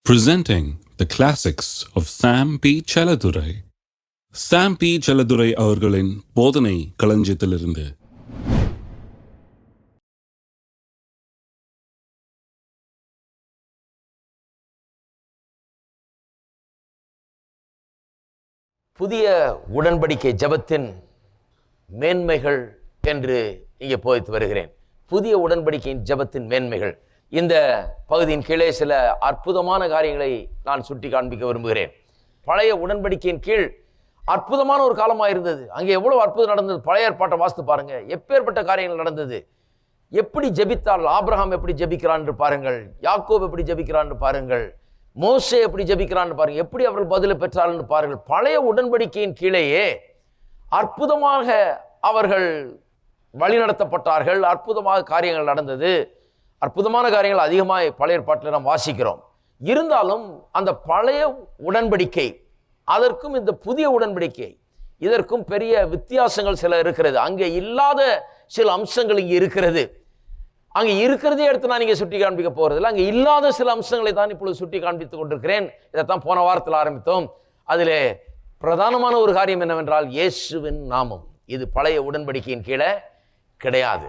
Presenting the classics of Sam P. Chaladurai. Sam P. Chaladurai அவர்களின் போதனை களஞ்சியத்திலிருந்து. புதிய உடன்படிக்கை ஜெபத்தின் மேன்மைகள் என்று இங்கே போதித்து வருகிறேன். புதிய உடன்படிக்கையின் ஜெபத்தின் மேன்மைகள். இந்த பகுதியின் கீழே சில அற்புதமான காரியங்களை நான் சுட்டி காண்பிக்க விரும்புகிறேன். பழைய உடன்படிக்கையின் கீழ் அற்புதமான ஒரு காலமாக இருந்தது. அங்கே எவ்வளவு அற்புதம் நடந்தது. பழைய ஏற்பாட்டை வாசித்து பாருங்க, எப்பேற்பட்ட காரியங்கள் நடந்தது. எப்படி ஜெபித்தால் ஆபிரகாம் எப்படி ஜெபிக்கிறான் என்று பாருங்கள், யாக்கோப் எப்படி ஜெபிக்கிறான் என்று பாருங்கள், மோசே எப்படி ஜெபிக்கிறான் என்று பாருங்கள், எப்படி அவர்கள் பதிலை பெற்றார்கள் என்று பாருங்கள். பழைய உடன்படிக்கையின் கீழேயே அற்புதமாக அவர்கள் வழிநடத்தப்பட்டார்கள். அற்புதமாக காரியங்கள் நடந்தது. அற்புதமான காரியங்கள் அதிகமாக பழைய ஏற்பாட்டில் நாம் வாசிக்கிறோம். இருந்தாலும் அந்த பழைய உடன்படிக்கை அதற்கும் இந்த புதிய உடன்படிக்கை இதற்கும் பெரிய வித்தியாசங்கள் சில இருக்கிறது. அங்கே இல்லாத சில அம்சங்கள் இங்கே இருக்கிறது. அங்கே இருக்கிறதே எடுத்து நான் இங்கே சுட்டி காண்பிக்க போகிறதில்லை. அங்கே இல்லாத சில அம்சங்களை தான் இப்பொழுது சுட்டி காண்பித்துக் கொண்டிருக்கிறேன். இதைத்தான் போன வாரத்தில் ஆரம்பித்தோம். அதிலே பிரதானமான ஒரு காரியம் என்னவென்றால் இயேசுவின் நாமம். இது பழைய உடன்படிக்கையின் கீழே கிடையாது.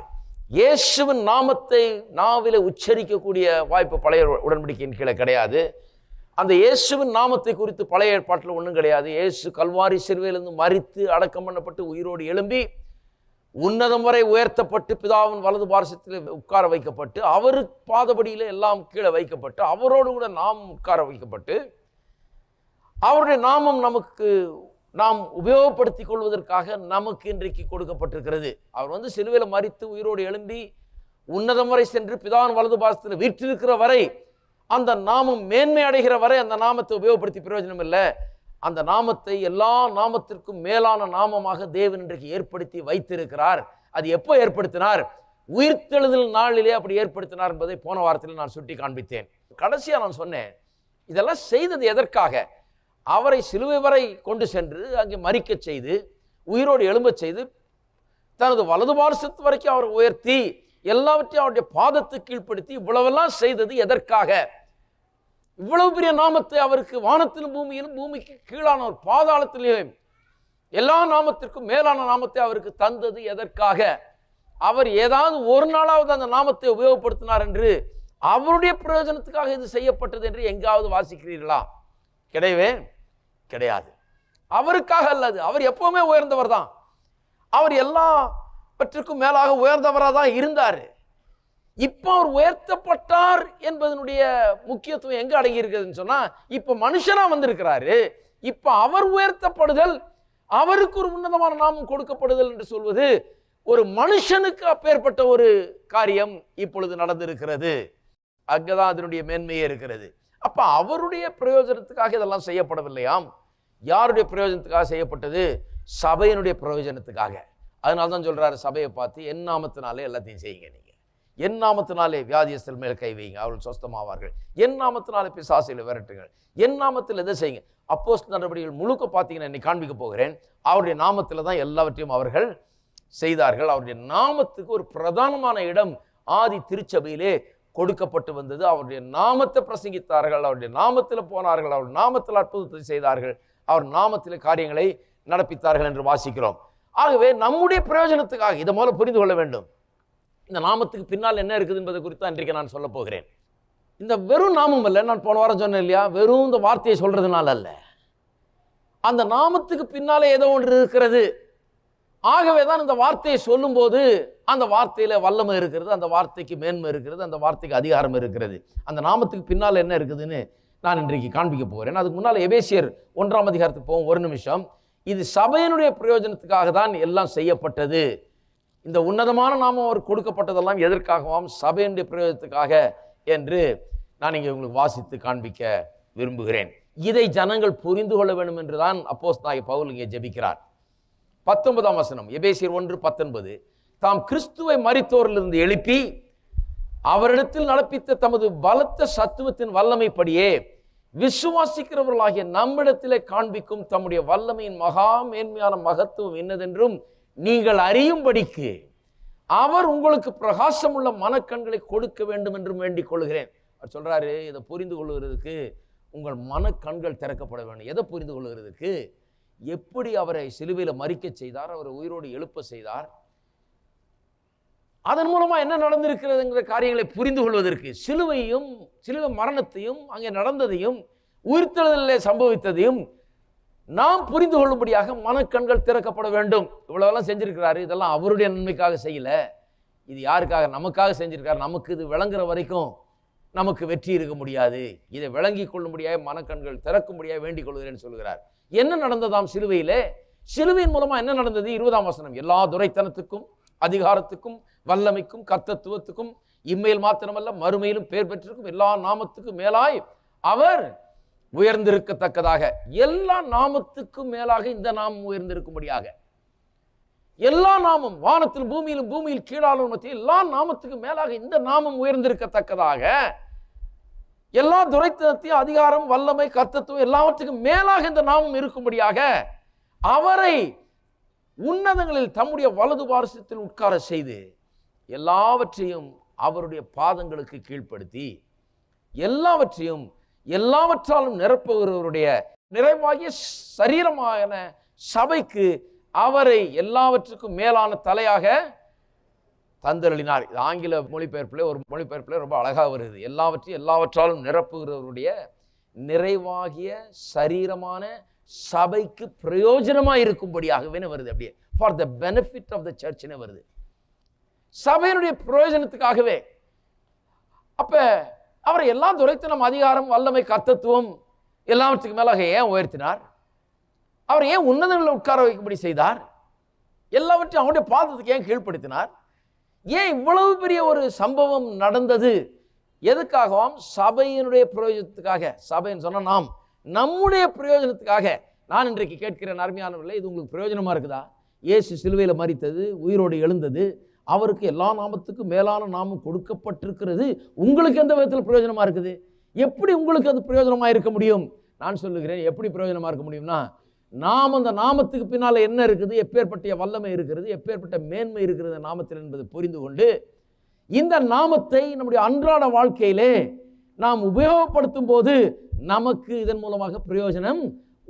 இயேசுவின் நாமத்தை நாவிலே உச்சரிக்கக்கூடிய வாய்ப்பு பழைய உடன்படிக்கையின் கீழே கிடையாது. அந்த இயேசுவின் நாமத்தை குறித்து பழைய ஏற்பாட்டில் ஒன்றும் கிடையாது. இயேசு கல்வாரி சிலுவையிலிருந்து மரித்து அடக்கம் பண்ணப்பட்டு உயிரோடு எழும்பி உன்னதம் வரை உயர்த்தப்பட்டு பிதாவின் வலது பார்சத்தில் உட்கார வைக்கப்பட்டு அவரு பாதபடியில் எல்லாம் கீழே வைக்கப்பட்டு அவரோடு கூட நாம் உட்கார வைக்கப்பட்டு அவருடைய நாமம் நாம் உபயோகப்படுத்திக் கொள்வதற்காக நமக்கு இன்றைக்கு கொடுக்கப்பட்டிருக்கிறது. அவர் சிலுவையில் மரித்து உயிரோடு எழும்பி உன்னதம் வரை சென்று பிதாவின் வலது பாசத்தில் வீற்றிருக்கிற வரை, அந்த நாமம் மேன்மை அடைகிற வரை அந்த நாமத்தை உபயோகப்படுத்தி பிரயோஜனம் இல்லை. அந்த நாமத்தை எல்லா நாமத்திற்கும் மேலான நாமமாக தேவன் இன்றைக்கு ஏற்படுத்தி வைத்திருக்கிறார். அது எப்போ ஏற்படுத்தினார்? உயிர்த்தெழுதல் நாளிலே அப்படி ஏற்படுத்தினார் என்பதை போன வாரத்தில் நான் சுட்டி காண்பித்தேன். கடைசியாக நான் சொன்னேன், இதெல்லாம் செய்தது எதற்காக? அவரை சிலுவை வரை கொண்டு சென்று அங்கே மரிக்க செய்து உயிரோடு எழும்பச் செய்து தனது வலது பார்சத்து வரைக்கும் அவரை உயர்த்தி எல்லாவற்றையும் அவருடைய பாதத்தை கீழ்ப்படுத்தி இவ்வளவெல்லாம் செய்தது எதற்காக? இவ்வளவு பெரிய நாமத்தை அவருக்கு வானத்திலும் பூமியிலும் பூமிக்கு கீழான ஒரு பாதாளத்திலேயும் எல்லா நாமத்திற்கும் மேலான நாமத்தை அவருக்கு தந்தது எதற்காக? அவர் ஏதாவது ஒரு நாளாவது அந்த நாமத்தை உபயோகப்படுத்தினார் என்று அவருடைய பிரயோஜனத்துக்காக இது செய்யப்பட்டது என்று எங்காவது வாசிக்கிறீர்களா? கிடையவே கிடையாது. அவருக்காக அல்லது. அவர் எப்பவுமே உயர்ந்தவர் தான். அவர் எல்லாவற்றுக்கும் மேலாக உயர்ந்தவராக தான் இருந்தார். இப்போ அவர் உயர்த்தப்பட்டார் என்பதனுடைய முக்கியத்துவம் எங்க அடங்கி இருக்குதுன்னு சொன்னா, இப்ப மனுஷனா வந்திருக்கிறாரு. இப்ப அவர் உயர்த்தப்படுதல், அவருக்கு ஒரு உன்னதமான நாமம் கொடுக்கப்படுதல் என்று சொல்வது ஒரு மனுஷனுக்கு அப்பேற்பட்ட ஒரு காரியம் இப்பொழுது நடந்திருக்கிறது. அங்கதான் அதனுடைய மேன்மையே இருக்கிறது. அப்ப அவருடைய பிரயோஜனத்துக்காக இதெல்லாம் செய்யப்படவில்லையாம். யாருடைய பிரயோஜனத்துக்காக செய்யப்பட்டது? சபையினுடைய பிரயோஜனத்துக்காக. அதனால்தான் சொல்றாரு, சபையை பார்த்து என் நாமத்தினாலே எல்லாத்தையும் செய்யுங்க. நீங்க என் நாமத்தினாலே வியாதியஸ்தர் மேல் கை வைங்க, அவர்கள் சொஸ்தமாவார்கள். என் நாமத்தினாலே பிசாசுகளை விரட்டுங்கள். என் நாமத்தில் எதை செய்யுங்க? அப்போஸ்தலர் நடவடிக்கைகள் முழுக்க பார்த்தீங்கன்னா இன்னைக்கு காண்பிக்க போகிறேன். அவருடைய நாமத்தில் தான் எல்லாவற்றையும் அவர்கள் செய்தார்கள். அவருடைய நாமத்துக்கு ஒரு பிரதானமான இடம் ஆதி திருச்சபையிலே கொடுக்கப்பட்டு வந்தது. அவருடைய நாமத்தை பிரசங்கித்தார்கள், அவருடைய நாமத்தில் போனார்கள், அவருடைய நாமத்தில் அற்புதத்தை செய்தார்கள், அவர் நாமத்தில் காரியங்களை நடப்பித்தார்கள் என்று வாசிக்கிறோம். ஆகவே நம்முடைய பிரயோஜனத்துக்காக இதை மூலம் புரிந்து கொள்ள வேண்டும். இந்த நாமத்துக்கு பின்னால் என்ன இருக்குது என்பதை குறித்து இன்றைக்கு நான் சொல்ல போகிறேன். இந்த வெறும் நாமம் அல்ல, நான் போன வாரம் சொன்னேன் இல்லையா, வெறும் இந்த வார்த்தையை சொல்றதுனால அல்ல, அந்த நாமத்துக்கு பின்னாலே ஏதோ ஒன்று இருக்கிறது. ஆகவே தான் இந்த வார்த்தையை சொல்லும் போது அந்த வார்த்தையில வல்லமை இருக்கிறது, அந்த வார்த்தைக்கு மேன்மை இருக்கிறது, அந்த வார்த்தைக்கு அதிகாரம் இருக்கிறது. அந்த நாமத்துக்கு பின்னால் என்ன இருக்குதுன்னு நான் இன்றைக்கு காண்பிக்க போகிறேன். அதுக்கு முன்னால் எபேசியர் 1ஆம் அதிகாரத்துக்கு போவோம். ஒரு நிமிஷம். இது சபையினுடைய பிரயோஜனத்துக்காக தான் எல்லாம் செய்யப்பட்டது. இந்த உன்னதமான நாமம் அவர் கொடுக்கப்பட்டதெல்லாம் எதற்காகவும் சபையினுடைய பிரயோஜனத்துக்காக என்று நான் இங்கே உங்களுக்கு வாசித்து காண்பிக்க விரும்புகிறேன். இதை ஜனங்கள் புரிந்து கொள்ள வேண்டும் என்றுதான் அப்போஸ்தலனாகிய பவுல் இங்கே ஜெபிக்கிறார். 19ஆம் வசனம், எபேசியர் 1:19, தாம் கிறிஸ்துவை மரித்தோரிலிருந்து எழுப்பி அவரிடத்தில் நடப்பித்த தமது பலத்த சத்துவத்தின் வல்லமைப்படியே விசுவாசிக்கிறவர்களாகிய நம்மிடத்திலே காண்பிக்கும் தம்முடைய வல்லமையின் மகா மேன்மையான மகத்துவம் என்னதென்றும் நீங்கள் அறியும்படிக்கு அவர் உங்களுக்கு பிரகாசமுள்ள மனக்கண்களை கொடுக்க வேண்டும் என்றும் வேண்டிக் கொள்கிறேன். அவர் சொல்றாரு, இதை புரிந்து கொள்வதற்கு உங்கள் மனக்கண்கள் திறக்கப்பட வேண்டும். எதை புரிந்து கொள்கிறதுக்கு? எப்படி அவரை சிலுவையில் மரிக்க செய்தார், அவரை உயிரோடு எழுப்ப செய்தார், அதன் மூலமா என்ன நடந்திருக்கிறதுங்கிற காரியங்களை புரிந்து கொள்வதற்கு, சிலுவை மரணத்தையும் அங்கே நடந்ததையும் உயிர்த்தெழுதலிலே சம்பவித்ததையும் நாம் புரிந்து கொள்ளும்படியாக மனக்கண்கள் திறக்கப்பட வேண்டும். இவ்வளவெல்லாம் செஞ்சிருக்கிறாரு. இதெல்லாம் அவருடைய நன்மைக்காக செய்யல. இது யாருக்காக? நமக்காக செஞ்சிருக்காரு. நமக்கு இது விளங்குற வரைக்கும் நமக்கு வெற்றி இருக்க முடியாது. இதை விளங்கி கொள்ளும்படியாக மனக்கண்கள் திறக்கும்படியாக வேண்டிக் கொள்கிறேன்னு சொல்கிறார். என்ன நடந்ததாம் சிலுவையிலே? சிலுவையின் மூலமா என்ன நடந்தது? 20ஆம் வசனம். எல்லா துரைத்தனத்துக்கும் அதிகாரத்துக்கும் வல்லமைக்கும் கர்த்தத்துவத்துக்கும் இம்மையில் மாத்திரமல்ல மறுமையிலும் பேர் பெற்றிருக்கும் எல்லா நாமத்துக்கும் மேலாய் அவர் உயர்ந்திருக்கத்தக்கதாக, எல்லா நாமத்துக்கும் மேலாக இந்த நாமம் உயர்ந்திருக்கும்படியாக, எல்லா நாமம் வானத்தில் பூமியிலும் பூமியில் கீழாலும் மத்தியில் எல்லா நாமத்துக்கும் மேலாக இந்த நாமம் உயர்ந்திருக்கத்தக்கதாக, எல்லா துரைத்தனத்தையும் அதிகாரம் வல்லமை கர்த்தத்துவம் எல்லாவற்றுக்கும் மேலாக இந்த நாமம் இருக்கும்படியாக அவரை உன்னதங்களில் தம்முடைய வலது பாரசத்தில் உட்கார செய்து எல்லாவற்றையும் அவருடைய பாதங்களுக்கு கீழ்ப்படுத்தி எல்லாவற்றாலும் நிரப்புகிறவருடைய நிறைவாகிய சரீரமான சபைக்கு அவரை எல்லாவற்றுக்கும் மேலான தலையாக தந்தருளினார். இது ஆங்கில மொழிபெயர்ப்பிலே ரொம்ப அழகாக வருது. எல்லாவற்றாலும் நிரப்புகிறவருடைய நிறைவாகிய சரீரமான சபைக்கு பிரயோஜனமாக இருக்கும்படியாகவே வருது. அப்படியே for the benefit of the சர்ச்னே வருது. சபையினுடைய பிரயோஜனத்துக்காகவே. அப்ப அவரை எல்லா துரைத்தனம் அதிகாரம் வல்லமை கர்த்தத்துவம் எல்லாவற்றுக்கு மேலாக ஏன் உயர்த்தினார்? அவர் ஏன் உன்னதங்களில் உட்கார வைக்கும்படி செய்தார்? எல்லாவற்றையும் அவருடைய பாதத்துக்கு ஏன் கீழ்ப்படுத்தினார்? ஏன் இவ்வளவு பெரிய ஒரு சம்பவம் நடந்தது? எதுக்காகவும்? சபையினுடைய பிரயோஜனத்துக்காக. சபைன்னு சொன்னா நம்முடைய பிரயோஜனத்துக்காக. நான் இன்றைக்கு கேட்கிறேன் அருமையானவர்களே, இது உங்களுக்கு பிரயோஜனமா இருக்குதா? இயேசு சிலுவையில் மரித்தது, உயிரோடு எழுந்தது, அவருக்கு எல்லா நாமத்துக்கும் மேலான நாமம் கொடுக்கப்பட்டிருக்கிறது. உங்களுக்கு எந்த விதத்தில் பிரயோஜனமா இருக்குது? எப்படி உங்களுக்கு அது பிரயோஜனமா இருக்க முடியும்? நான் சொல்லுகிறேன், எப்படி பிரயோஜனமா இருக்க முடியும்னா, நாம் அந்த நாமத்துக்கு பின்னால என்ன இருக்குது, எப்பேற்பட்ட வல்லமை இருக்கிறது, எப்பேற்பட்ட மேன்மை இருக்கிறது நாமத்தில் என்பதை புரிந்து கொண்டு இந்த நாமத்தை நம்முடைய அன்றாட வாழ்க்கையிலே நாம் உபயோகப்படுத்தும் போது நமக்கு இதன் மூலமாக பிரயோஜனம்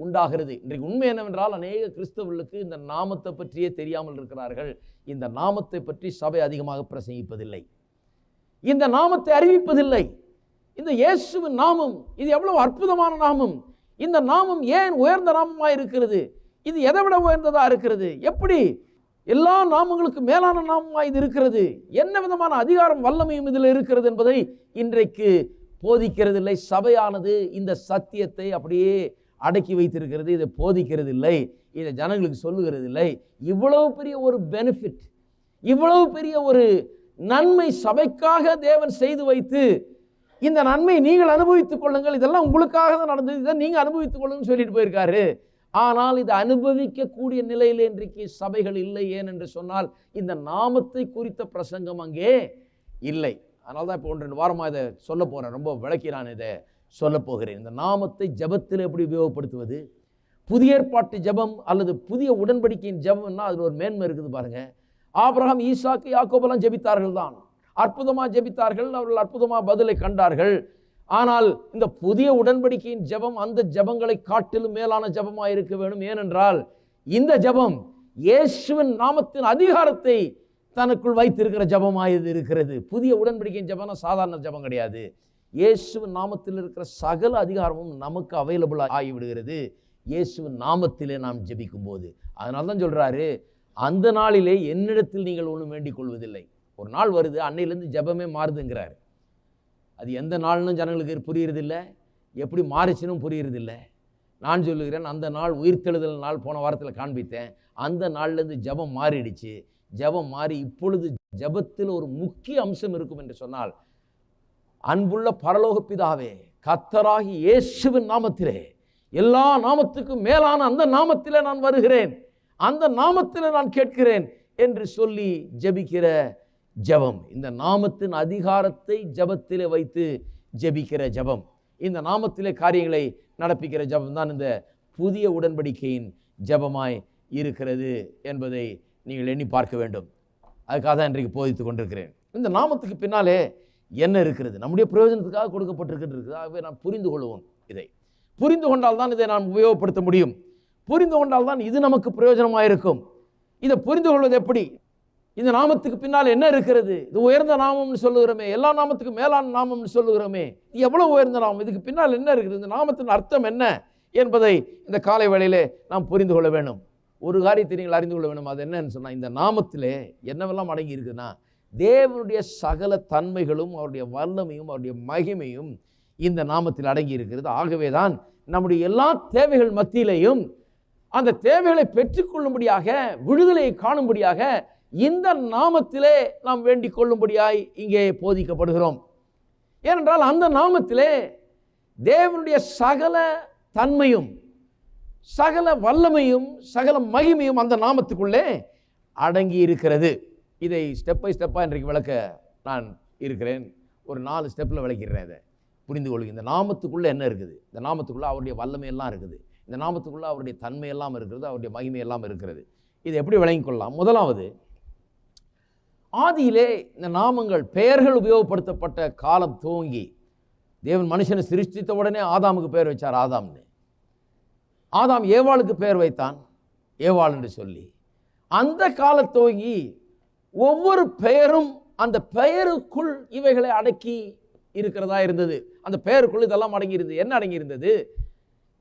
உண்டாகிறது. இன்றைக்கு உண்மை என்னவென்றால், அநேக கிறிஸ்தவர்களுக்கு இந்த நாமத்தை பற்றியே தெரியாமல் இருக்கிறார்கள். இந்த நாமத்தை பற்றி சபை அதிகமாக பிரசங்கிப்பதில்லை, இந்த நாமத்தை அறிவிப்பதில்லை. இந்த இயேசுவின் நாமம் இது எவ்வளவு அற்புதமான நாமம்! இந்த நாமம் ஏன் உயர்ந்த நாமமாக இருக்கிறது? இது எதை விட உயர்ந்ததா இருக்கிறது? எப்படி எல்லா நாமங்களுக்கு மேலான நாமமாக இது இருக்கிறது? என்ன விதமான அதிகாரம் வல்லமையும் இதில் இருக்கிறது என்பதை இன்றைக்கு போதிக்கிறதில்லை. சபையானது இந்த சத்தியத்தை அப்படியே அடக்கி வைத்திருக்கிறது. இதை போதிக்கிறது இல்லை, இதை ஜனங்களுக்கு சொல்லுகிறது இல்லை. இவ்வளவு பெரிய ஒரு பெனிஃபிட், இவ்வளவு பெரிய ஒரு நன்மை சபைக்காக தேவன் செய்து வைத்து, இந்த நன்மை நீங்கள் அனுபவித்துக் கொள்ளுங்கள், இதெல்லாம் உங்களுக்காக தான் நடந்தது, இதை நீங்கள் அனுபவித்துக் கொள்ளுங்கன்னு சொல்லிட்டு போயிருக்காரு. ஆனால் இதை அனுபவிக்கக்கூடிய நிலையில் இன்றைக்கு சபைகள் இல்லை. ஏன் என்று சொன்னால், இந்த நாமத்தை குறித்த பிரசங்கம் அங்கே இல்லை. அதனால தான் இப்போ 1-2 வாரமாக இதை சொல்ல போகிறேன். ரொம்ப விளக்கி நான் இதை சொல்ல போகிறேன். இந்த நாமத்தை ஜபத்தில் எப்படி உபயோகப்படுத்துவது? புதிய ஏற்பாட்டு ஜபம் அல்லது புதிய உடன்படிக்கையின் ஜபம்னா அதில் ஒரு மேன்மை இருக்குது பாருங்க. ஆபிரகாம், ஈசாக்கு, யாக்கோபெல்லாம் ஜெபித்தார்கள் தான், அற்புதமாக ஜெபித்தார்கள், அவர்கள் அற்புதமாக பதிலை கண்டார்கள். ஆனால் இந்த புதிய உடன்படிக்கையின் ஜபம் அந்த ஜபங்களை காட்டிலும் மேலான ஜபமாக இருக்க வேண்டும். ஏனென்றால் இந்த ஜபம் இயேசுவின் நாமத்தின் அதிகாரத்தை தனக்குள் வைத்திருக்கிற ஜபமாக இது இருக்கிறது. புதிய உடன்படிக்கையின் ஜபம்னா சாதாரண ஜபம் கிடையாது. இயேசுவின் நாமத்தில் இருக்கிற சகல அதிகாரமும் நமக்கு அவைலபிள் ஆகிவிடுகிறது இயேசுவின் நாமத்திலே நாம் ஜெபிக்கும் போது. அதனால தான் சொல்றாரு, அந்த நாளிலே என்னிடத்தில் நீங்கள் ஒன்றும் வேண்டிக் கொள்வதில்லை. ஒரு நாள் வருது, அன்னையிலேருந்து ஜபமே மாறுதுங்கிறார். அது எந்த நாள்னு ஜனங்களுக்கு புரியுறதில்லை, எப்படி மாறிச்சுன்னு புரியுறதில்லை. நான் சொல்லுகிறேன், அந்த நாள் உயிர்த்தெழுதல் நாள் போன வாரத்தில் காண்பித்தேன். அந்த நாள்லேருந்து ஜபம் மாறிடுச்சு. ஜபம் மாறி இப்பொழுது ஜபத்தில் ஒரு முக்கிய அம்சம் இருக்கும் என்று சொன்னால், அன்புள்ள பரலோக பிதாவே, கர்த்தராகி இயேசுவின் நாமத்திலே, எல்லா நாமத்துக்கும் மேலான அந்த நாமத்திலே நான் வருகிறேன், அந்த நாமத்திலே நான் கேட்கிறேன் என்று சொல்லி ஜெபிக்கிற ஜெபம். இந்த நாமத்தின் அதிகாரத்தை ஜெபத்திலே வைத்து ஜெபிக்கிற ஜெபம், இந்த நாமத்திலே காரியங்களை நடப்பிக்கிற ஜெபம் தான் இந்த புதிய உடன்படிக்கையின் ஜெபமாய் இருக்கிறது என்பதை நீங்கள் எண்ணி பார்க்க வேண்டும். அதுக்காக தான் இன்றைக்கு போதித்துக் கொண்டிருக்கிறேன். இந்த நாமத்துக்கு பின்னாலே என்ன இருக்கிறது, நம்முடைய பிரயோஜனத்துக்காக கொடுக்கப்பட்டிருக்கிறது. ஆகவே நாம் புரிந்து கொள்வோம். இதை புரிந்து கொண்டால் தான் இதை நாம் உபயோகப்படுத்த முடியும். புரிந்து கொண்டால் தான் இது நமக்கு பிரயோஜனமாக இருக்கும். இதை புரிந்து கொள்வது எப்படி? இந்த நாமத்துக்கு பின்னால் என்ன இருக்கிறது? இது உயர்ந்த நாமம்னு சொல்லுகிறோமே, எல்லா நாமத்துக்கும் மேலான நாமம்னு சொல்லுகிறோமே, இது எவ்வளவு உயர்ந்த நாமம், இதுக்கு பின்னால் என்ன இருக்குது, இந்த நாமத்தின் அர்த்தம் என்ன என்பதை இந்த காலை வேளையிலே நாம் புரிந்து கொள்ள வேண்டும். ஒரு காரியத்தை நீங்கள் அறிந்து கொள்ள வேண்டும். அது என்னன்னு சொன்னால், இந்த நாமத்திலே என்னவெல்லாம் அடங்கி இருக்குதுன்னா, தேவனுடைய சகல தன்மைகளும் அவருடைய வல்லமையும் அவருடைய மகிமையும் இந்த நாமத்தில் அடங்கி இருக்கிறது. ஆகவே தான் நம்முடைய எல்லா தேவைகள் மத்தியிலையும் அந்த தேவைகளை பெற்றுக்கொள்ளும்படியாக, விடுதலையை காணும்படியாக இந்த நாமத்திலே நாம் வேண்டிக் கொள்ளும்படியாய் இங்கே போதிக்கப்படுகிறோம். ஏனென்றால் அந்த நாமத்திலே தேவனுடைய சகல தன்மையும் சகல வல்லமையும் சகல மகிமையும் அந்த நாமத்துக்குள்ளே அடங்கி இருக்கிறது. இதை ஸ்டெப் பை ஸ்டெப்பாக இன்றைக்கு விளக்க நான் இருக்கிறேன். ஒரு 4 ஸ்டெப்பில் விளக்கிறேன். இதை புரிந்து கொள்ளுங்க. இந்த நாமத்துக்குள்ளே என்ன இருக்குது? இந்த நாமத்துக்குள்ளே அவருடைய வல்லமையெல்லாம் இருக்குது. இந்த நாமத்துக்குள்ளே அவருடைய தன்மையெல்லாம் இருக்கிறது, அவருடைய மகிமையெல்லாம் இருக்கிறது. இதை எப்படி விளங்கிக் கொள்ளலாம்? முதலாவது, ஆதியிலே இந்த நாமங்கள் பெயர்கள் உபயோகப்படுத்தப்பட்ட காலம் துவங்கி தேவன் மனுஷனை சிருஷ்டித்த உடனே ஆதாமுக்கு பெயர் வச்சார், ஆதாம்னு. ஆதாம் ஏவாளுக்கு பெயர் வைத்தான், ஏவாள் என்று சொல்லி. அந்த காலம் துவங்கி ஒவ்வொரு பெயரும் அந்த பெயருக்குள் இவைகளை அடக்கி இருக்கிறதா இருந்தது. அந்த பெயருக்குள் இதெல்லாம் அடங்கி இருந்தது. என்ன அடங்கி இருந்தது?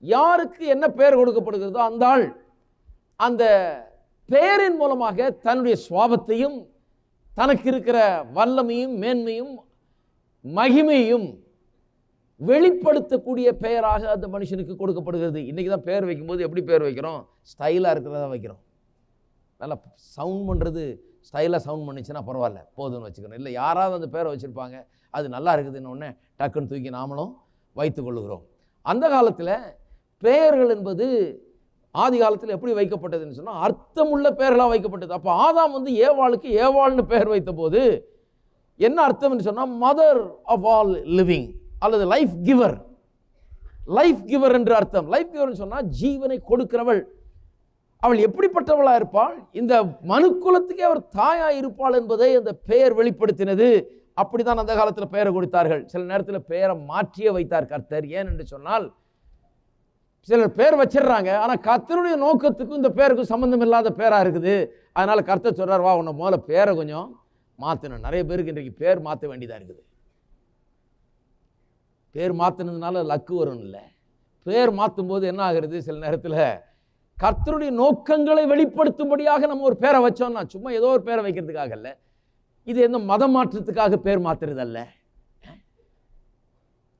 யாருக்கு என்ன பெயர் கொடுக்கப்படுகிறதோ அந்த ஆள் அந்த பெயரின் மூலமாக தன்னுடைய சுவாபத்தையும் தனக்கு இருக்கிற வல்லமையும் மேன்மையும் மகிமையும் வெளிப்படுத்தக்கூடிய பெயராக அந்த மனுஷனுக்கு கொடுக்கப்படுகிறது. இன்றைக்கி தான் பெயர் வைக்கும்போது எப்படி பெயர் வைக்கிறோம்? ஸ்டைலாக இருக்கிறதா வைக்கிறோம். நல்லா சவுண்ட் பண்ணுறது ஸ்டைலாக சவுண்ட் பண்ணிச்சுன்னா பரவாயில்ல, போதும்னு வச்சுக்கணும். இல்லை, யாராவது அந்த பேரை வச்சுருப்பாங்க, அது நல்லா இருக்குதுன்னு ஒன்று டக்குன்னு தூக்கி நாமளும் வைத்து கொள்ளுகிறோம். அந்த காலத்தில் பெயர்கள் என்பது ஆதி காலத்தில் எப்படி வைக்கப்பட்டதுன்னு சொன்னால் அர்த்தமுள்ள பெயர்களாக வைக்கப்பட்டது. அப்போ ஆதாம் ஏவாளுக்கு ஏவாள்னு பெயர் வைத்த போது என்ன அர்த்தம்னு சொன்னால் மதர் ஆஃப் ஆல் லிவிங் அல்லது லைஃப் கிவர். லைஃப் கிவர் என்று அர்த்தம். லைஃப் கிவர்னு சொன்னால் ஜீவனை கொடுக்கிறவள். அவள் எப்படிப்பட்டவளாக இருப்பாள்? இந்த மனுக்குலத்துக்கே அவர் தாயாக இருப்பாள் என்பதை அந்த பெயர் வெளிப்படுத்தினது. அப்படிதான் அந்த காலத்தில் பெயரை கொடுத்தார்கள். சில நேரத்தில் பெயரை மாற்றியே வைத்தார் கர்த்தர். ஏன் என்று சொன்னால், சிலர் பேர் வச்சிடுறாங்க, ஆனால் கர்த்தருடைய நோக்கத்துக்கும் இந்த பேருக்கும் சம்பந்தம் இல்லாத பேராக இருக்குது. அதனால கர்த்தர் சொல்றார், வா உன்னை முதல்ல பேரை கொஞ்சம் மாற்றணும். நிறைய பேருக்கு இன்றைக்கு பேர் மாற்ற வேண்டியதாக இருக்குது. பேர் மாற்றினதுனால லக்கு வரும் இல்லை. பேர் மாற்றும் போது என்ன ஆகிறது? சில நேரத்தில் கர்த்தருடைய நோக்கங்களை வெளிப்படுத்தும்படியாக நம்ம ஒரு பேரை வச்சோம்னா, சும்மா ஏதோ ஒரு பேரை வைக்கிறதுக்காக இல்லை, இது எந்த மதம் மாற்றத்துக்காக பேர் மாற்றுறது அல்ல.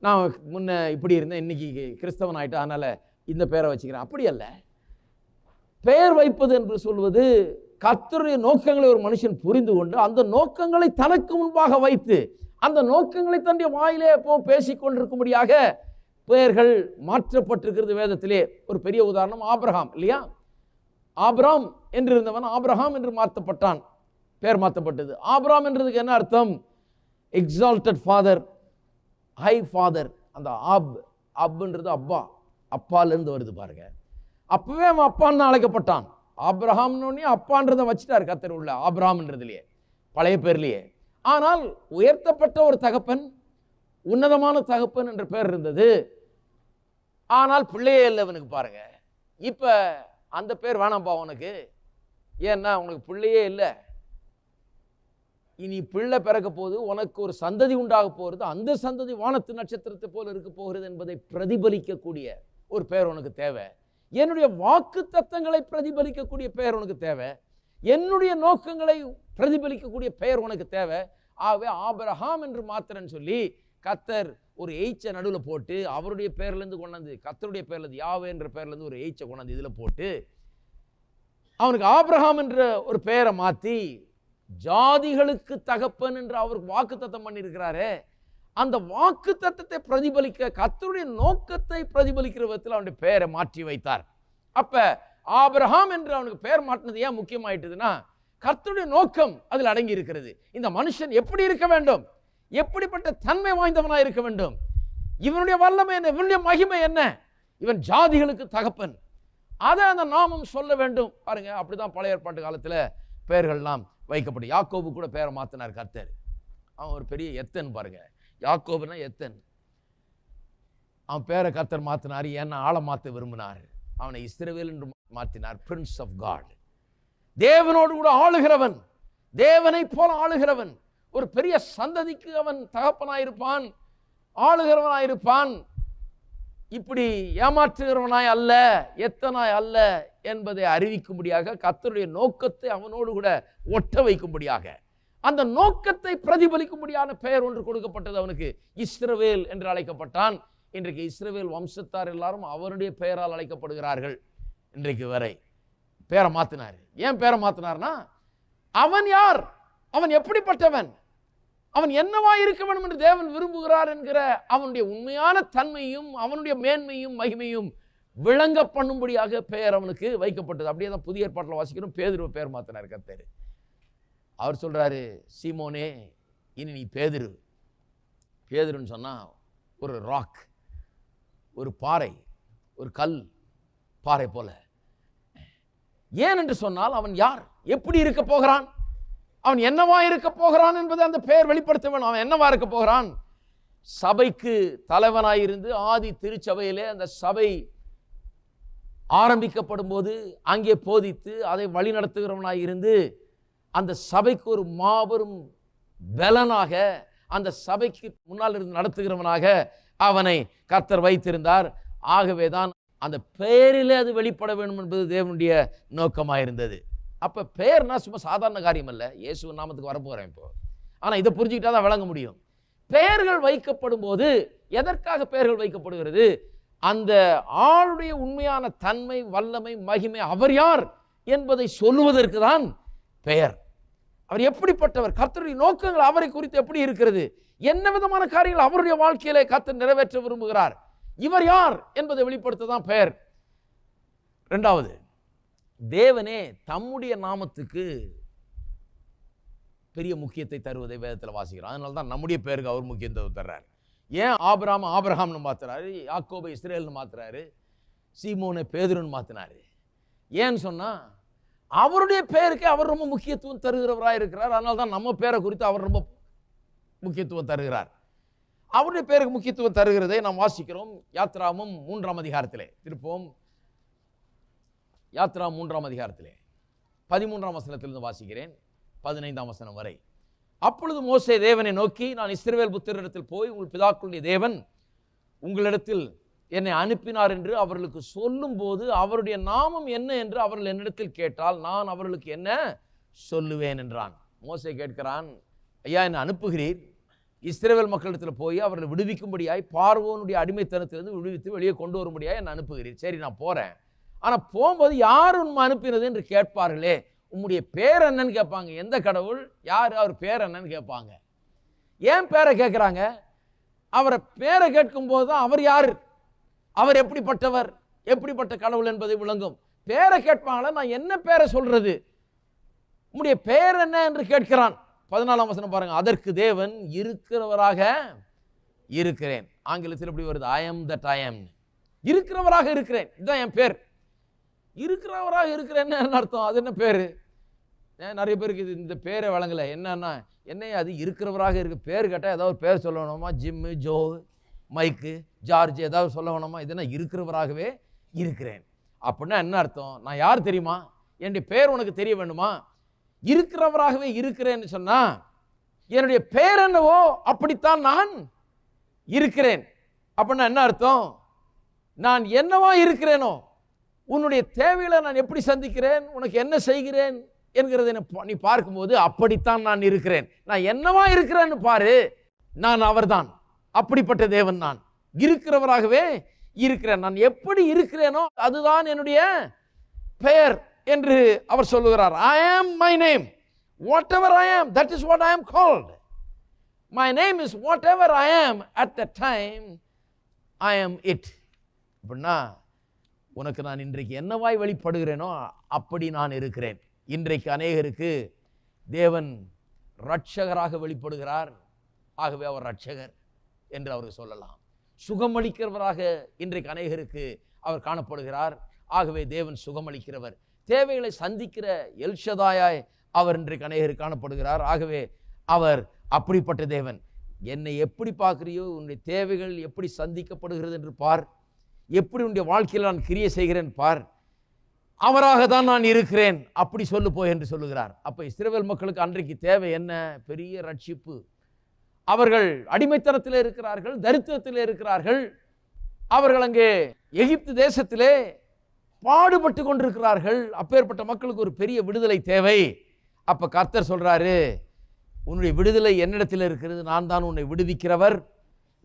நான் முன்ன இப்படி இருந்தேன், இன்னைக்கு கிறிஸ்தவன் ஆகிட்டேன், அதனால் இந்த பேரை வச்சுக்கிறேன், அப்படி அல்ல. பெயர் வைப்பது என்று சொல்வது கர்த்தருடைய நோக்கங்களை ஒரு மனுஷன் புரிந்து கொண்டு அந்த நோக்கங்களை தனக்கு முன்பாக வைத்து அந்த நோக்கங்களை தன்னுடைய வாயிலே எப்போ பேசிக்கொண்டிருக்கும்படியாக பெயர்கள் மாற்றப்பட்டிருக்கிறது வேதத்திலே. ஒரு பெரிய உதாரணம் ஆபிரகாம் இல்லையா? ஆபிராம் என்று இருந்தவன் ஆபிரகாம் என்று மாற்றப்பட்டான், பெயர் மாற்றப்பட்டது. ஆபிராம் என்றதுக்கு என்ன அர்த்தம்? Exalted father, high father. அந்த அப்ன்றது அப்பா, அப்பாலேருந்து வருது பாருங்க. அப்பவே அவன் அப்பான்னு அழைக்கப்பட்டான். ஆபிரகாம்னு அப்பான்றதை வச்சுட்டார் கர்த்தர் உள்ள ஆபிரகாம்ன்றதுலையே, பழைய பேர்லையே. ஆனால் உயர்த்தப்பட்ட ஒரு தகப்பன், உன்னதமான தகப்பன் என்ற பேர் இருந்தது. ஆனால் பிள்ளையே இல்லை அவனுக்கு பாருங்க. இப்ப அந்த பேர் வேணாம்பா உனக்கு, ஏன்னா உனக்கு பிள்ளையே இல்லை. இனி பிள்ளை பிறக்க போது, உனக்கு ஒரு சந்ததி உண்டாக போகிறது, அந்த சந்ததி வானத்து நட்சத்திரத்தை போல இருக்க போகிறது என்பதை பிரதிபலிக்கக்கூடிய ஒரு பெயர் உனக்கு தேவை. என்னுடைய வாக்கு தத்தங்களை பிரதிபலிக்கக்கூடிய பெயர் உனக்கு தேவை. என்னுடைய நோக்கங்களை பிரதிபலிக்கக்கூடிய பெயர் உனக்கு தேவை. ஆகவே ஆபிரகாம் என்று மாத்திரன்னு சொல்லி கர்த்தர் ஒரு எய்ச்சை நடுவில் போட்டு அவருடைய பேர்லேருந்து கொண்டாந்து, கர்த்தருடைய பேர்லேருந்து, யாவே என்ற பேர்லேருந்து ஒரு எய்ச்சை கொண்டாந்து இதில் போட்டு அவனுக்கு ஆபிரகாம் என்ற ஒரு பெயரை மாற்றி ஜாதிகளுக்கு தகப்பன் என்று அவருக்கு வாக்கு தத்தம் பண்ணியிருக்கிறாரே, அந்த வாக்கு தத்தத்தை பிரதிபலிக்க கர்த்தருடைய நோக்கத்தை பிரதிபலிக்கிற விதத்தில் அவனுடைய பெயரை மாற்றி வைத்தார். அப்ப ஆபிரகாம் என்று அவனுக்கு பெயர் மாற்றினது ஏன் முக்கியமாயிட்டதுன்னா, கர்த்தருடைய நோக்கம் அதில் அடங்கி இருக்கிறது. இந்த மனுஷன் எப்படி இருக்க வேண்டும், எப்படிப்பட்ட தன்மை வாய்ந்தவனாக இருக்க வேண்டும், இவனுடைய வல்லமை என்ன, இவனுடைய மகிமை என்ன, இவன் ஜாதிகளுக்கு தகப்பன், அதை அந்த நாமம் சொல்ல வேண்டும். பாருங்க, அப்படிதான் பழைய ஏற்பாட்டு காலத்தில் பெயர்கள்லாம் வைக்கப்படும். யாக்கோபு கூட பெயரை மாற்றினார் கர்த்தர். அவன் ஒரு பெரிய எத்தன் பாருங்க. யாக்கோபுனா எத்தன். அவன் பேரை கர்த்தர் மாற்றினார். ஏன்னா ஆளை மாற்ற விரும்பினார். அவனை இஸ்ரவேல் என்று மாற்றினார். பிரின்ஸ் ஆஃப் காட், தேவனோடு கூட ஆளுகிறவன், தேவனை போல ஆளுகிறவன். ஒரு பெரிய சந்ததிக்கு அவன் தகப்பனாயிருப்பான், ஆளுகிறவனாயிருப்பான். இப்படி ஏமாற்றுகிறவனாய் அல்ல, எத்தனாய் அல்ல என்பதை அறிவிக்கும்படியாக, கர்த்தருடைய நோக்கத்தை அவனோடு கூட ஒட்ட வைக்கும்படியாக, அந்த நோக்கத்தை பிரதிபலிக்கும்படியான பெயர் ஒன்று கொடுக்கப்பட்டது அவனுக்கு. இஸ்ரவேல் என்று அழைக்கப்பட்டான். இன்றைக்கு இஸ்ரவேல் வம்சத்தார் எல்லாரும் அவருடைய பெயரால் அழைக்கப்படுகிறார்கள். இன்றைக்கு வரை பேரை மாத்தினார். ஏன் பேரை மாத்தினார்னா, அவன் யார், அவன் எப்படிப்பட்டவன், அவன் என்னவா இருக்க வேண்டும் என்று தேவன் விரும்புகிறார் என்கிற அவனுடைய உண்மையான தன்மையும் அவனுடைய மேன்மையும் மகிமையும் விளங்க பண்ணும்படியாக பெயர் அவனுக்கு வைக்கப்பட்டது. அப்படியே தான் புதிய ஏற்பாட்டில் வாசிக்கிறோம். பேதுருவை பேர் மாத்தினார் கர்த்தர். அவர் சொல்றாரு, சீமோனே இனி நீ பேதுரு. பேதுருன்னு சொன்னா ஒரு ராக், ஒரு பாறை, ஒரு கல் பாறை போல. ஏன் என்று சொன்னால், அவன் யார், எப்படி இருக்க போகிறான், அவன் என்னவா இருக்க போகிறான் என்பதை அந்த பெயர் வெளிப்படுத்த வேண்டும். அவன் என்னவா இருக்க போகிறான்? சபைக்கு தலைவனாயிருந்து ஆதி திருச்சபையிலே அந்த சபை ஆரம்பிக்கப்படும் போது அங்கே போதித்து அதை வழி நடத்துகிறவனாயிருந்து அந்த சபைக்கு ஒரு மாபெரும் பலனாக, அந்த சபைக்கு முன்னால் இருந்து நடத்துகிறவனாக அவனை கர்த்தர் வைத்திருந்தார். ஆகவேதான் அந்த பெயரிலே அது வெளிப்பட வேண்டும் என்பது தேவனுடைய நோக்கமாக இருந்தது. அப்போ பெயர்னா சும்மா சாதாரண காரியம் அல்ல. இயேசுவின் நாமத்துக்கு வரப்போகிறேன் இப்போ. ஆனால் இதை புரிஞ்சுக்கிட்டா தான் விளங்க முடியும். பெயர்கள் வைக்கப்படும் போது எதற்காக பெயர்கள் வைக்கப்படுகிறது? அந்த ஆளுடைய உண்மையான தன்மை, வல்லமை, மகிமை, அவர் யார் என்பதை சொல்லுவதற்கு தான் பெயர். அவர் எப்படிப்பட்டவர், கர்த்தருடைய நோக்கங்கள் அவரை குறித்து எப்படி இருக்கிறது, என்ன விதமான காரியங்கள் அவருடைய வாழ்க்கையிலே கர்த்தர் நிறைவேற்ற விரும்புகிறார், இவர் யார் என்பதை வெளிப்படுத்த தான் பெயர். இரண்டாவது, தேவனே தம்முடைய நாமத்துக்கு பெரிய முக்கியத்தை தருவதை வேதத்தில் வாசிக்கிறோம். அதனால தான் நம்முடைய பேருக்கு அவர் முக்கியத்துவம் தர்றார். ஏன் ஆபிரகாம் ஆபிரகாம்னு மாத்துறாரு, யாக்கோபை இஸ்ரேல்னு மாத்துறாரு, சீமோனை பேதுருன்னு மாத்தினாரு? ஏன்னு சொன்னா அவருடைய பேருக்கு அவர் ரொம்ப முக்கியத்துவம் தருகிறவராக இருக்கிறார். அதனால தான் நம்ம பேரை குறித்து அவர் ரொம்ப முக்கியத்துவம் தருகிறார். அவருடைய பேருக்கு முக்கியத்துவம் தருகிறதை நாம் வாசிக்கிறோம் யாத்ராமம் 3ஆம் அதிகாரத்திலே. திருப்போம் யாத்ராம் 3ஆம் அதிகாரத்திலே 13ஆம் வசனத்திலிருந்து வாசிக்கிறேன், 15ஆம் வசனம் வரை. அப்பொழுது மோசே தேவனை நோக்கி, நான் இஸ்ரவேல் புத்திரரிடத்தில் போய் உங்கள் பிதாக்களுடைய தேவன் உங்களிடத்தில் என்னை அனுப்பினார் என்று அவர்களுக்கு சொல்லும் போது அவருடைய நாமம் என்ன என்று அவர்கள் என்னிடத்தில் கேட்டால் நான் அவர்களுக்கு என்ன சொல்லுவேன் என்றான். மோசே கேட்கிறான், ஐயா என்னை அனுப்புகிறீர், இஸ்ரவேல் மக்களிடத்தில் போய் அவர்களை விடுவிக்கும்படியாய், பார்வோனுடைய அடிமைத்தனத்திலிருந்து விடுவித்து வெளியே கொண்டு வரும்படியாய் என்னை அனுப்புகிறீர். சரி நான் போறேன். ஆனால் போகும்போது யார் உண்மை அனுப்பினது என்று கேட்பார்களே, உம்முடைய பேர் என்னன்னு கேட்பாங்க. எந்த கடவுள், யார், அவர் பேர் என்னன்னு கேட்பாங்க. ஏன் பேரை கேட்குறாங்க? அவரை பேரை கேட்கும் போது தான் அவர் யார், அவர் எப்படிப்பட்டவர், எப்படிப்பட்ட கடவுள் என்பதை விளங்கும். பேரை கேட்பாங்களா, நான் என்ன பேரை சொல்றது, உம்முடைய பேர் என்ன என்று கேட்கிறான். 14ஆம் வசனம் பாருங்க. அதற்கு தேவன் இருக்கிறவராக இருக்கிறேன். ஆங்கிலத்தில் எப்படி வருது? I am that I am. இருக்கிறவராக இருக்கிறேன், இதுதான் என் பேர். இருக்கிறவராக இருக்கிறேன்னு என்ன அர்த்தம்? அது என்ன பேரு? நிறைய பேருக்கு இது இந்த பேரை வழங்கலை. என்னன்னா, என்ன அது இருக்கிறவராக இருக்கு, பேர் கேட்டால் ஏதாவது ஒரு பேர் சொல்ல வேணுமா? ஜிம்மு, ஜோ, மைக்கு, ஜார்ஜ் ஏதாவது சொல்ல வேணுமா? இது என்ன இருக்கிறவராகவே இருக்கிறேன் அப்படின்னா என்ன அர்த்தம்? நான் யார் தெரியுமா, என்னுடைய பேர் உனக்கு தெரிய வேண்டுமா? இருக்கிறவராகவே இருக்கிறேன்னு சொன்னா என்னுடைய பேர் என்னவோ அப்படித்தான் நான் இருக்கிறேன். அப்படின்னா என்ன அர்த்தம்? நான் என்னவா இருக்கிறேனோ, உன்னுடைய தேவைகளை நான் எப்படி சந்திக்கிறேன், உனக்கு என்ன செய்கிறேன் என்கிறதை நீ பார்க்கும்போது அப்படித்தான் நான் இருக்கிறேன். நான் என்னவா இருக்கிறேன்னு பாரு, நான் அவர்தான். அப்படிப்பட்ட தேவன் நான், இருக்கிறவராகவே இருக்கிறேன். நான் எப்படி இருக்கிறேனோ அதுதான் என்னுடைய பெயர் என்று அவர் சொல்லுகிறார். I am my name. Whatever I am, that is what I am called. My name is whatever I am at the time I am it. அப்படின்னா உனக்கு நான் இன்றைக்கு என்னவாய் வெளிப்படுகிறேனோ அப்படி நான் இருக்கிறேன். இன்றைக்கு அநேகருக்கு தேவன் இரட்சகராக வெளிப்படுகிறார். ஆகவே அவர் இரட்சகர் என்று அவருக்கு சொல்லலாம். சுகமளிக்கிறவராக இன்றைக்கு அநேகருக்கு அவர் காணப்படுகிறார். ஆகவே தேவன் சுகமளிக்கிறவர். தேவைகளை சந்திக்கிற எல்ஷதாயாய் அவர் இன்றைக்கு அநேகருக்கு காணப்படுகிறார். ஆகவே அவர் அப்படிப்பட்ட தேவன். என்னை எப்படி பார்க்குறியோ, உன்னுடைய தேவைகள் எப்படி சந்திக்கப்படுகிறது என்று பார், எப்படி உன்னுடைய வாழ்க்கையில் நான் கிரியை செய்கிறேன் பார், அவராக தான் நான் இருக்கிறேன், அப்படி சொல்லு போய் என்று சொல்லுகிறார். அப்போ இஸ்ரவேல் மக்களுக்கு அன்றைக்கு தேவை என்ன? பெரிய ரட்சிப்பு. அவர்கள் அடிமைத்தனத்தில் இருக்கிறார்கள், தரித்திரத்தில் இருக்கிறார்கள், அவர்கள் அங்கே எகிப்து தேசத்திலே பாடுபட்டு கொண்டிருக்கிறார்கள். அப்பேற்பட்ட மக்களுக்கு ஒரு பெரிய விடுதலை தேவை. அப்போ கர்த்தர் சொல்றாரு, உன்னுடைய விடுதலை என்னிடத்தில் இருக்கிறது, நான் தான் உன்னை விடுவிக்கிறவர்,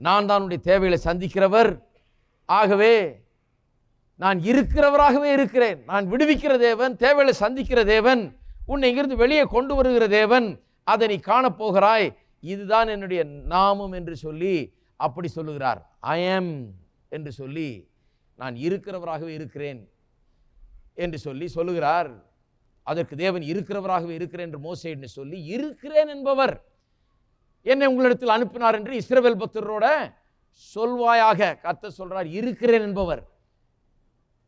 நான் தான் உன்னுடைய தேவைகளை சந்திக்கிறவர், ஆகவே நான் இருக்கிறவராகவே இருக்கிறேன், நான் விடுவிக்கிற தேவன், தேவைகளை சந்திக்கிற தேவன், உன்னை இங்கிருந்து வெளியே கொண்டு வருகிற தேவன், அதை நீ காணப்போகிறாய், இதுதான் என்னுடைய நாமம் என்று சொல்லி அப்படி சொல்லுகிறார். ஐ ஆம் என்று சொல்லி, நான் இருக்கிறவராகவே இருக்கிறேன் என்று சொல்லி சொல்லுகிறார். அதற்கு தேவன் இருக்கிறவராகவே இருக்கிறேன் என்று மோசேன்னு சொல்லி, இருக்கிறேன் என்பவர் என்னை உங்களிடத்தில் அனுப்பினார் என்று இஸ்ரவேல் பக்தரோட சொல்வாயாக கர்த்தர் சொல்றார். இருக்கிறேன் என்பவர்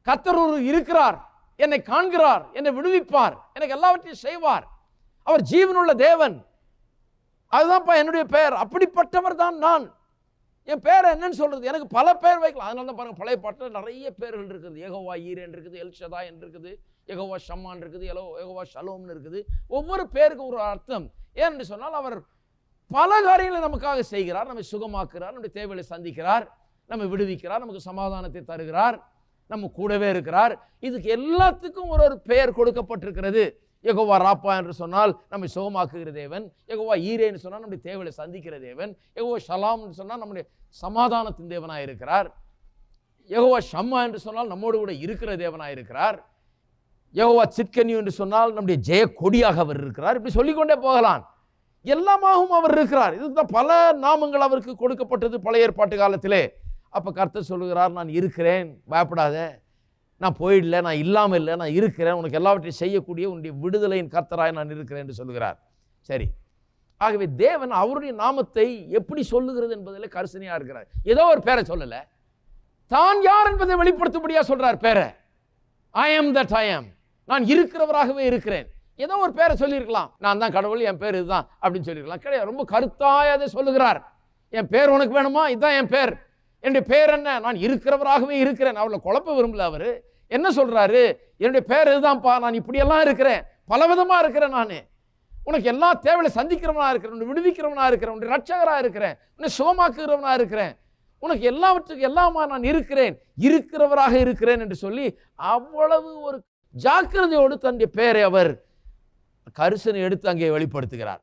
கர்த்தர் ஒரு இருக்கிறார், என்னை காண்கிறார், என்னை விடுவிப்பார், எனக்கு எல்லாவற்றையும் செய்வார், அவர் ஜீவனுள்ள தேவன், அதுதான்ப்பா என்னுடைய பெயர், அப்படிப்பட்டவர் தான் நான். என் பேரை என்னன்னு சொல்றது? எனக்கு பல பேர் வைக்கலாம். அதனால தான் பாருங்க, பழைய பாட்டில் நிறைய பேர்கள் இருக்குது. யெகோவா ஈரேன் இருக்குது, எல்ஷதா என்று இருக்குது, யெகோவா ஷம்மான் இருக்குது, யெகோவா ஷலோம்னு இருக்குது. ஒவ்வொரு பேருக்கும் ஒரு அர்த்தம். ஏன்னு சொன்னால் அவர் பல காரியங்களை நமக்காக செய்கிறார், நம்மை சுகமாக்குறார், நம்முடைய தேவைகளை சந்திக்கிறார், நம்மை விடுவிக்கிறார், நமக்கு சமாதானத்தை தருகிறார், நம்ம கூடவே இருக்கிறார். இதுக்கு எல்லாத்துக்கும் ஒரு பெயர் கொடுக்கப்பட்டிருக்கிறது. யெகோவா ராப்பா என்று சொன்னால் நம்மை சுகமாக்குகிற தேவன், யெகோவா ஈரேன்னு சொன்னால் நம்முடைய தேவைகளை சந்திக்கிற தேவன், யெகோவா ஷலாம் என்று சொன்னால் நம்முடைய சமாதானத்தின் தேவனாக இருக்கிறார், யெகோவா ஷம்மா என்று சொன்னால் நம்மோடு கூட இருக்கிற தேவனாக இருக்கிறார், யெகோவா சித்கன்யூ என்று சொன்னால் நம்முடைய ஜெய கொடியாக அவர் இருக்கிறார். இப்படி சொல்லிக்கொண்டே போகலாம். எல்லாமாகவும் அவர் இருக்கிறார். இதுதான் பல நாமங்கள் அவருக்கு கொடுக்கப்பட்டது பழைய ஏற்பாட்டு காலத்திலே. அப்போ கர்த்தர் சொல்லுகிறார், நான் இருக்கிறேன், பயப்படாத, நான் போயிடல, நான் இல்லாமல் இல்லை, நான் இருக்கிறேன், உனக்கு எல்லாவற்றையும் செய்யக்கூடிய உன்னுடைய விடுதலையின் கர்த்தராய் நான் இருக்கிறேன் என்று சொல்லுகிறார். சரி, ஆகவே தேவன் அவருடைய நாமத்தை எப்படி சொல்லுகிறது என்பதில் கரிசனையாக இருக்கிறார். ஏதோ ஒரு பேரை சொல்லலை, தான் யார் என்பதை வெளிப்படுத்தும்படியாக சொல்றார் பேரை. ஐ ஆம் தட் ஐ ஆம், நான் இருக்கிறவராகவே இருக்கிறேன். ஏதோ ஒரு பேரை சொல்லியிருக்கலாம், நான் தான் கடவுள், என் பேர் இதுதான் அப்படின்னு சொல்லியிருக்கலாம். கிடையாது, ரொம்ப கருத்தாய் அதை சொல்லுகிறார். என் பேர் உனக்கு வேணுமா? இதுதான் என் பேர். என்னுடைய பேர் என்ன? நான் இருக்கிறவராகவே இருக்கிறேன். அவளை குழப்ப விரும்பல. அவரு என்ன சொல்றாரு? என்னுடைய பேர் இதுதான்ப்பா, நான் இப்படியெல்லாம் இருக்கிறேன், பலவிதமா இருக்கிறேன், நான் உனக்கு எல்லா தேவையை சந்திக்கிறவனா இருக்கிறேன், உன்னை விடுவிக்கிறவனா இருக்கிறேன், உன்னுடைய ரட்சகராக இருக்கிறேன், உன்னை சுகமாக்குகிறவனா இருக்கிறேன், உனக்கு எல்லாவற்றுக்கும் எல்லாமா நான் இருக்கிறேன், இருக்கிறவராக இருக்கிறேன் என்று சொல்லி அவ்வளவு ஒரு ஜாக்கிரதையோடு தன்னுடைய பெயரை அவர் கரிசனை எடுத்து அங்கே வெளிப்படுத்துகிறார்.